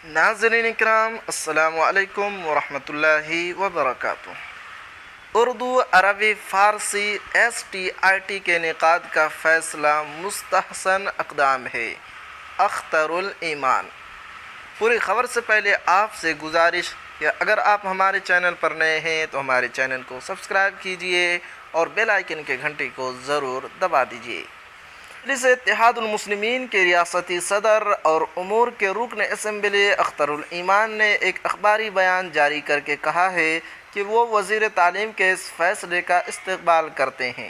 ناظرین اکرام، السلام علیکم ورحمۃ اللہ وبرکاتہ۔ اردو، عربی، فارسی STIT کے انعقاد کا فیصلہ مستحسن اقدام ہے۔ اختر الایمان۔ پوری خبر سے پہلے آپ سے گزارش کہ اگر آپ ہمارے چینل پر نئے ہیں تو ہمارے چینل کو سبسکرائب کیجئے اور بیل آئیکن کے گھنٹی کو ضرور دبا دیجئے۔ مجلس اتحاد المسلمین کے ریاستی صدر اور امور کے رکن اسمبلی اختر الایمان نے ایک اخباری بیان جاری کر کے کہا ہے کہ وہ وزیر تعلیم کے اس فیصلے کا استقبال کرتے ہیں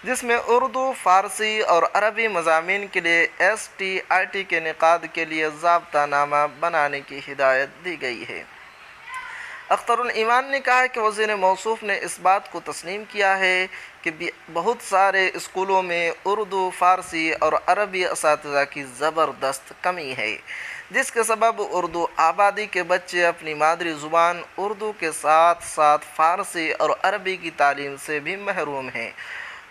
جس میں اردو، فارسی اور عربی مضامین کے لیے STIT کے انعقاد کے لیے ضابطہ نامہ بنانے کی ہدایت دی گئی ہے۔ اختر الایمان نے کہا کہ وزیر موصوف نے اس بات کو تسلیم کیا ہے کہ بہت سارے اسکولوں میں اردو، فارسی اور عربی اساتذہ کی زبردست کمی ہے، جس کے سبب اردو آبادی کے بچے اپنی مادری زبان اردو کے ساتھ ساتھ فارسی اور عربی کی تعلیم سے بھی محروم ہیں۔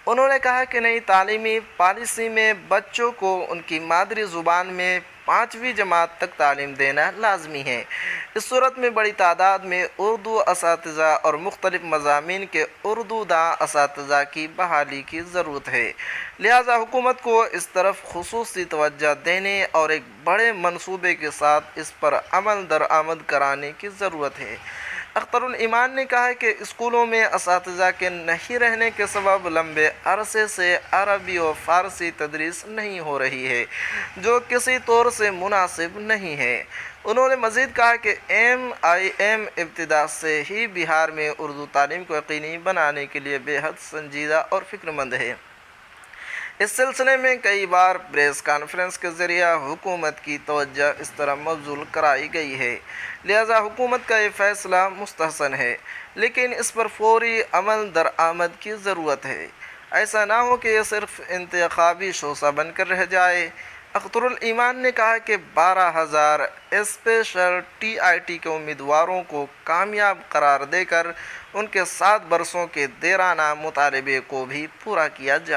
انہوں نے کہا کہ نئی تعلیمی پالیسی میں بچوں کو ان کی مادری زبان میں 5ویں جماعت تک تعلیم دینا لازمی ہے۔ اس صورت میں بڑی تعداد میں اردو اساتذہ اور مختلف مضامین کے اردو داں اساتذہ کی بحالی کی ضرورت ہے، لہذا حکومت کو اس طرف خصوصی توجہ دینے اور ایک بڑے منصوبے کے ساتھ اس پر عمل درآمد کرانے کی ضرورت ہے۔ اختر الایمان نے کہا کہ اسکولوں میں اساتذہ کے نہیں رہنے کے سبب لمبے عرصے سے عربی و فارسی تدریس نہیں ہو رہی ہے، جو کسی طور سے مناسب نہیں ہے۔ انہوں نے مزید کہا کہ MIM ابتدا سے ہی بہار میں اردو تعلیم کو یقینی بنانے کے لیے بے حد سنجیدہ اور فکر مند ہے۔ اس سلسلے میں کئی بار پریس کانفرنس کے ذریعہ حکومت کی توجہ اس طرح مبذول کرائی گئی ہے، لہذا حکومت کا یہ فیصلہ مستحسن ہے، لیکن اس پر فوری عمل درآمد کی ضرورت ہے۔ ایسا نہ ہو کہ یہ صرف انتخابی شوسہ بن کر رہ جائے۔ اختر الایمان نے کہا کہ 12,000 اسپیشل TIT کے امیدواروں کو کامیاب قرار دے کر ان کے 7 برسوں کے دیرانہ مطالبے کو بھی پورا کیا جائے۔